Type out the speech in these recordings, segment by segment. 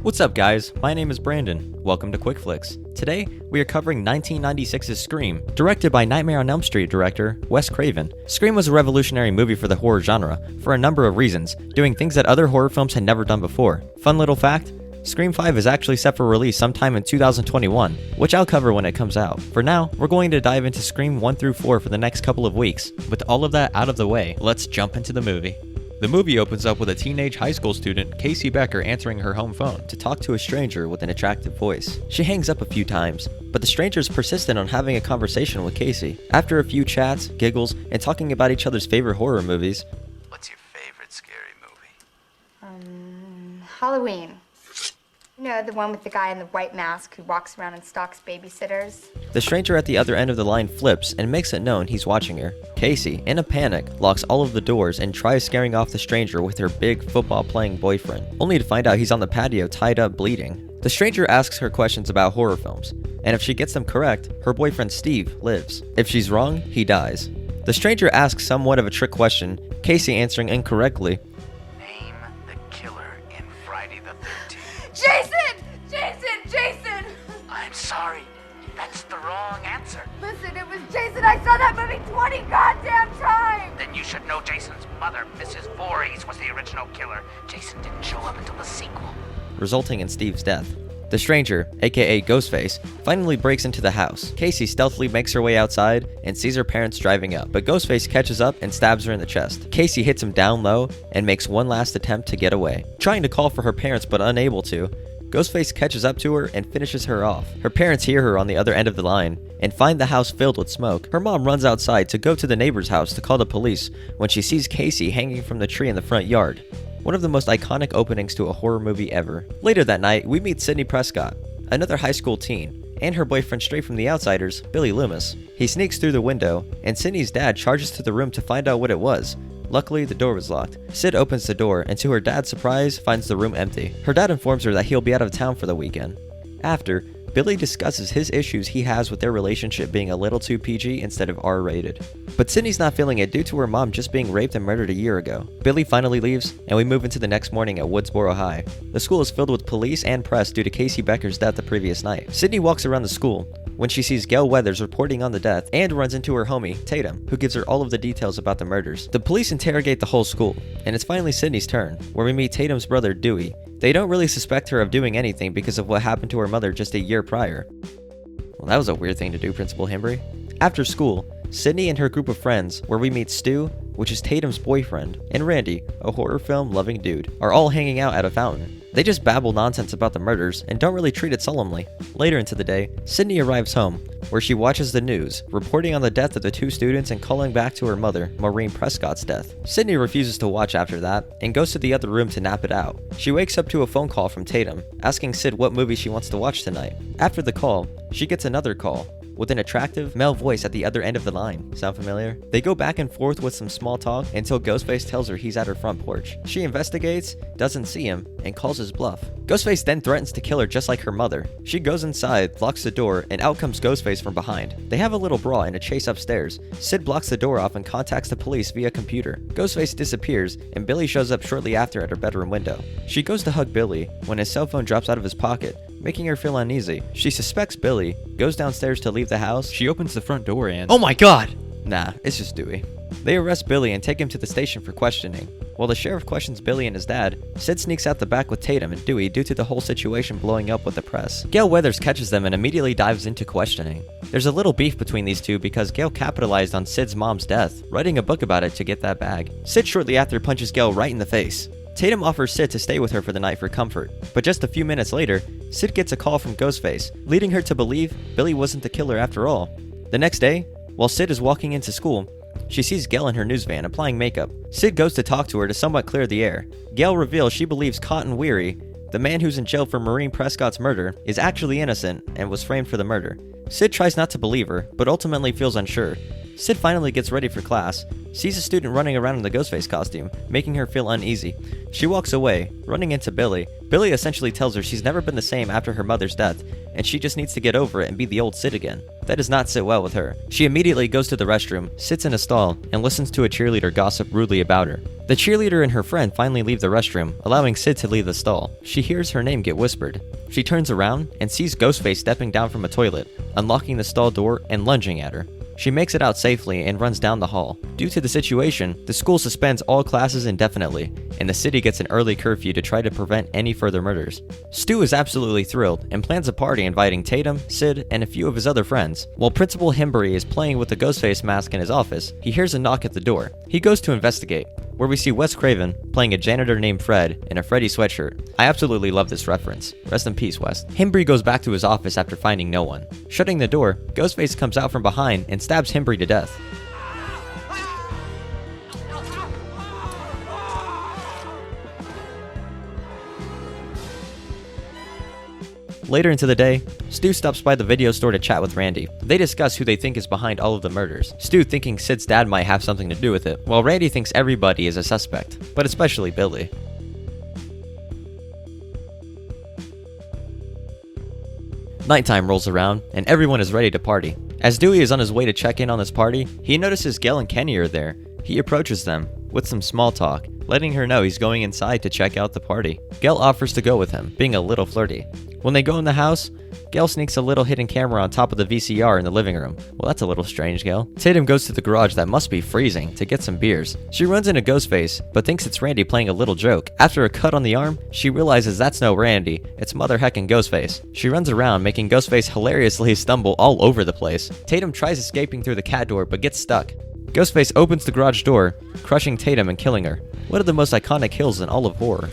What's up guys, my name is Brandon. Welcome to Quick Flicks. Today, we are covering 1996's Scream, directed by Nightmare on Elm Street director Wes Craven. Scream was a revolutionary movie for the horror genre for a number of reasons, doing things that other horror films had never done before. Fun little fact, Scream 5 is actually set for release sometime in 2021, which I'll cover when it comes out. For now, we're going to dive into Scream 1 through 4 for the next couple of weeks. With all of that out of the way, let's jump into the movie. The movie opens up with a teenage high school student, Casey Becker, answering her home phone to talk to a stranger with an attractive voice. She hangs up a few times, but the stranger is persistent on having a conversation with Casey. After a few chats, giggles, and talking about each other's favorite horror movies. What's your favorite scary movie? Halloween. You know, the one with the guy in the white mask who walks around and stalks babysitters? The stranger at the other end of the line flips and makes it known he's watching her. Casey, in a panic, locks all of the doors and tries scaring off the stranger with her big football-playing boyfriend, only to find out he's on the patio tied up bleeding. The stranger asks her questions about horror films, and if she gets them correct, her boyfriend Steve lives. If she's wrong, he dies. The stranger asks somewhat of a trick question, Casey answering incorrectly. Name the killer in Friday the 13th. Jason! Jason! Jason! I'm sorry, that's the wrong answer. Listen, it was Jason. I saw that movie 20 goddamn times! Then you should know Jason's mother, Mrs. Voorhees, was the original killer. Jason didn't show up until the sequel. Resulting in Steve's death. The stranger, aka Ghostface, finally breaks into the house. Casey stealthily makes her way outside and sees her parents driving up, but Ghostface catches up and stabs her in the chest. Casey hits him down low and makes one last attempt to get away. Trying to call for her parents but unable to, Ghostface catches up to her and finishes her off. Her parents hear her on the other end of the line and find the house filled with smoke. Her mom runs outside to go to the neighbor's house to call the police when she sees Casey hanging from the tree in the front yard. One of the most iconic openings to a horror movie ever. Later that night, we meet Sidney Prescott, another high school teen, and her boyfriend straight from The Outsiders, Billy Loomis. He sneaks through the window, and Sidney's dad charges to the room to find out what it was. Luckily, the door was locked. Sid opens the door, and to her dad's surprise, finds the room empty. Her dad informs her that he'll be out of town for the weekend. After, Billy discusses his issues he has with their relationship being a little too PG instead of R-rated. But Sydney's not feeling it due to her mom just being raped and murdered a year ago. Billy finally leaves, and we move into the next morning at Woodsburo High. The school is filled with police and press due to Casey Becker's death the previous night. Sydney walks around the school when she sees Gail Weathers reporting on the death and runs into her homie, Tatum, who gives her all of the details about the murders. The police interrogate the whole school, and it's finally Sydney's turn, where we meet Tatum's brother, Dewey. They don't really suspect her of doing anything because of what happened to her mother just a year prior. Well, that was a weird thing to do, Principal Hembry. After school, Sydney and her group of friends, where we meet Stu, which is Tatum's boyfriend, and Randy, a horror film loving dude, are all hanging out at a fountain. They just babble nonsense about the murders and don't really treat it solemnly. Later into the day, Sydney arrives home, where she watches the news, reporting on the death of the two students and calling back to her mother, Maureen Prescott's death. Sydney refuses to watch after that and goes to the other room to nap it out. She wakes up to a phone call from Tatum, asking Sid what movie she wants to watch tonight. After the call, she gets another call, with an attractive male voice at the other end of the line. Sound familiar? They go back and forth with some small talk until Ghostface tells her he's at her front porch. She investigates, doesn't see him, and calls his bluff. Ghostface then threatens to kill her just like her mother. She goes inside, locks the door, and out comes Ghostface from behind. They have a little brawl and a chase upstairs. Sid blocks the door off and contacts the police via computer. Ghostface disappears, and Billy shows up shortly after at her bedroom window. She goes to hug Billy when his cell phone drops out of his pocket, making her feel uneasy. She suspects Billy, goes downstairs to leave the house. She opens the front door and... Oh my god! Nah, it's just Dewey. They arrest Billy and take him to the station for questioning. While the sheriff questions Billy and his dad, Sid sneaks out the back with Tatum and Dewey due to the whole situation blowing up with the press. Gail Weathers catches them and immediately dives into questioning. There's a little beef between these two because Gail capitalized on Sid's mom's death, writing a book about it to get that bag. Sid shortly after punches Gail right in the face. Tatum offers Sid to stay with her for the night for comfort, but just a few minutes later, Sid gets a call from Ghostface, leading her to believe Billy wasn't the killer after all. The next day, while Sid is walking into school, she sees Gail in her news van applying makeup. Sid goes to talk to her to somewhat clear the air. Gail reveals she believes Cotton Weary, the man who's in jail for Maureen Prescott's murder, is actually innocent and was framed for the murder. Sid tries not to believe her, but ultimately feels unsure. Sid finally gets ready for class, sees a student running around in the Ghostface costume, making her feel uneasy. She walks away, running into Billy. Billy essentially tells her she's never been the same after her mother's death, and she just needs to get over it and be the old Sid again. That does not sit well with her. She immediately goes to the restroom, sits in a stall, and listens to a cheerleader gossip rudely about her. The cheerleader and her friend finally leave the restroom, allowing Sid to leave the stall. She hears her name get whispered. She turns around and sees Ghostface stepping down from a toilet, unlocking the stall door and lunging at her. She makes it out safely and runs down the hall. Due to the situation, the school suspends all classes indefinitely, and the city gets an early curfew to try to prevent any further murders. Stu is absolutely thrilled and plans a party inviting Tatum, Sid, and a few of his other friends. While Principal Hembury is playing with the Ghostface mask in his office, he hears a knock at the door. He goes to investigate, where we see Wes Craven playing a janitor named Fred in a Freddy sweatshirt. I absolutely love this reference. Rest in peace, Wes. Hembury goes back to his office after finding no one. Shutting the door, Ghostface comes out from behind and stabs Hembury to death. Later into the day, Stu stops by the video store to chat with Randy. They discuss who they think is behind all of the murders. Stu thinking Sid's dad might have something to do with it, while Randy thinks everybody is a suspect, but especially Billy. Nighttime rolls around, and everyone is ready to party. As Dewey is on his way to check in on this party, he notices Gail and Kenny are there. He approaches them with some small talk, letting her know he's going inside to check out the party. Gail offers to go with him, being a little flirty. When they go in the house, Gail sneaks a little hidden camera on top of the VCR in the living room. Well, that's a little strange, Gail. Tatum goes to the garage that must be freezing to get some beers. She runs into Ghostface, but thinks it's Randy playing a little joke. After a cut on the arm, she realizes that's no Randy, it's mother heckin' Ghostface. She runs around, making Ghostface hilariously stumble all over the place. Tatum tries escaping through the cat door, but gets stuck. Ghostface opens the garage door, crushing Tatum and killing her. One of the most iconic kills in all of horror.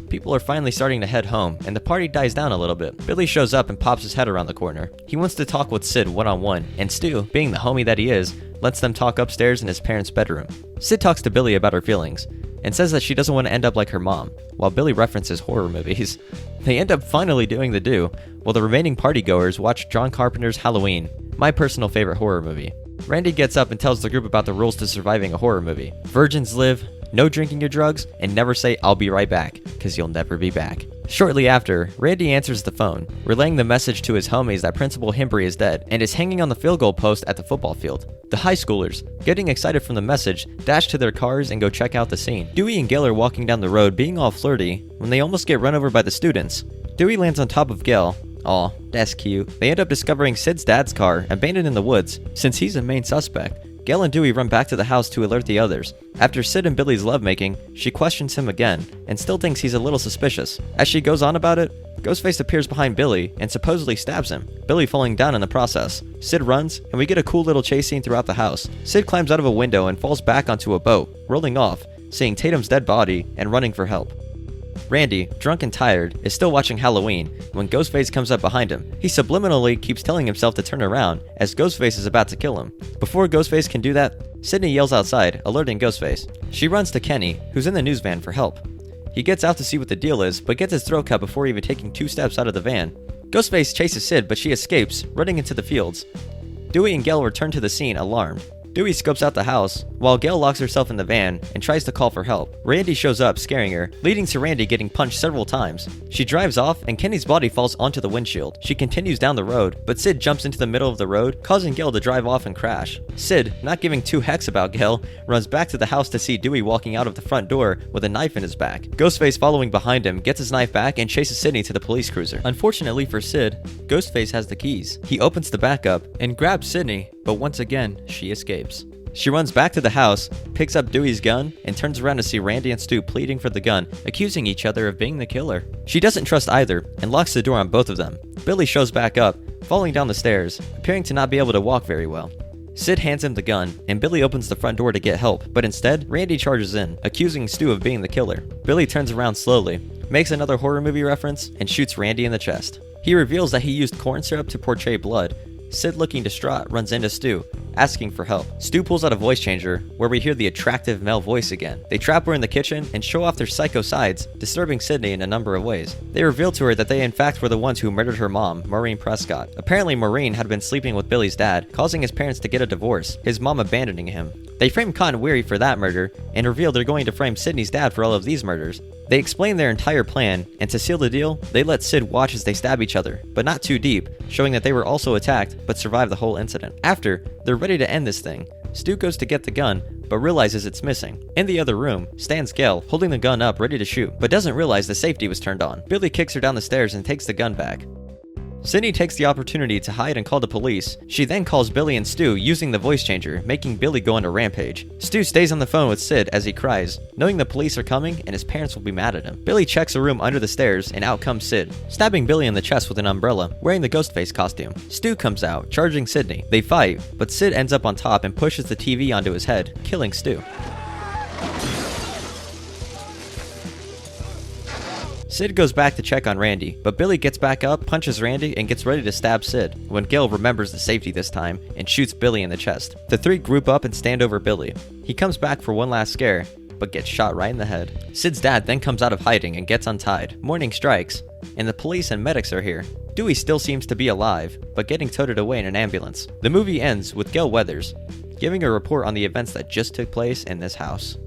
People are finally starting to head home, and the party dies down a little bit. Billy shows up and pops his head around the corner. He wants to talk with Sid one-on-one, and Stu, being the homie that he is, lets them talk upstairs in his parents' bedroom. Sid talks to Billy about her feelings, and says that she doesn't want to end up like her mom, while Billy references horror movies. They end up finally doing the do, while the remaining partygoers watch John Carpenter's Halloween, my personal favorite horror movie. Randy gets up and tells the group about the rules to surviving a horror movie. Virgins live, no drinking your drugs, and never say "I'll be right back," cause you'll never be back. Shortly after, Randy answers the phone, relaying the message to his homies that Principal Hembury is dead and is hanging on the field goal post at the football field. The high schoolers, getting excited from the message, dash to their cars and go check out the scene. Dewey and Gail are walking down the road being all flirty when they almost get run over by the students. Dewey lands on top of Gail. Aw, that's cute. They end up discovering Sid's dad's car abandoned in the woods. Since he's a main suspect, Gail and Dewey run back to the house to alert the others. After Sid and Billy's lovemaking, she questions him again, and still thinks he's a little suspicious. As she goes on about it, Ghostface appears behind Billy and supposedly stabs him, Billy falling down in the process. Sid runs, and we get a cool little chase scene throughout the house. Sid climbs out of a window and falls back onto a boat, rolling off, seeing Tatum's dead body, and running for help. Randy, drunk and tired, is still watching Halloween when Ghostface comes up behind him. He subliminally keeps telling himself to turn around as Ghostface is about to kill him. Before Ghostface can do that, Sydney yells outside, alerting Ghostface. She runs to Kenny, who's in the news van, for help. He gets out to see what the deal is, but gets his throat cut before even taking 2 steps out of the van. Ghostface chases Sid, but she escapes, running into the fields. Dewey and Gail return to the scene, alarmed. Dewey scopes out the house, while Gail locks herself in the van and tries to call for help. Randy shows up, scaring her, leading to Randy getting punched several times. She drives off, and Kenny's body falls onto the windshield. She continues down the road, but Sid jumps into the middle of the road, causing Gail to drive off and crash. Sid, not giving 2 hecks about Gail, runs back to the house to see Dewey walking out of the front door with a knife in his back. Ghostface, following behind him, gets his knife back and chases Sydney to the police cruiser. Unfortunately for Sid, Ghostface has the keys. He opens the back up and grabs Sydney, but once again, she escapes. She runs back to the house, picks up Dewey's gun, and turns around to see Randy and Stu pleading for the gun, accusing each other of being the killer. She doesn't trust either, and locks the door on both of them. Billy shows back up, falling down the stairs, appearing to not be able to walk very well. Sid hands him the gun, and Billy opens the front door to get help, but instead, Randy charges in, accusing Stu of being the killer. Billy turns around slowly, makes another horror movie reference, and shoots Randy in the chest. He reveals that he used corn syrup to portray blood. Sid, looking distraught, runs into Stu, asking for help. Stu pulls out a voice changer, where we hear the attractive male voice again. They trap her in the kitchen and show off their psycho sides, disturbing Sydney in a number of ways. They reveal to her that they in fact were the ones who murdered her mom, Maureen Prescott. Apparently Maureen had been sleeping with Billy's dad, causing his parents to get a divorce, his mom abandoning him. They frame Cotton Weary for that murder, and reveal they're going to frame Sydney's dad for all of these murders. They explain their entire plan, and to seal the deal, they let Sid watch as they stab each other, but not too deep, showing that they were also attacked, but survived the whole incident. After, they're ready to end this thing. Stu goes to get the gun, but realizes it's missing. In the other room, stands Gail, holding the gun up ready to shoot, but doesn't realize the safety was turned on. Billy kicks her down the stairs and takes the gun back. Sydney takes the opportunity to hide and call the police. She then calls Billy and Stu using the voice changer, making Billy go on a rampage. Stu stays on the phone with Sid as he cries, knowing the police are coming and his parents will be mad at him. Billy checks a room under the stairs and out comes Sid, stabbing Billy in the chest with an umbrella, wearing the Ghostface costume. Stu comes out, charging Sydney. They fight, but Sid ends up on top and pushes the TV onto his head, killing Stu. Sid goes back to check on Randy, but Billy gets back up, punches Randy, and gets ready to stab Sid, when Gil remembers the safety this time, and shoots Billy in the chest. The three group up and stand over Billy. He comes back for one last scare, but gets shot right in the head. Sid's dad then comes out of hiding and gets untied. Morning strikes, and the police and medics are here. Dewey still seems to be alive, but getting toted away in an ambulance. The movie ends with Gil Weathers giving a report on the events that just took place in this house.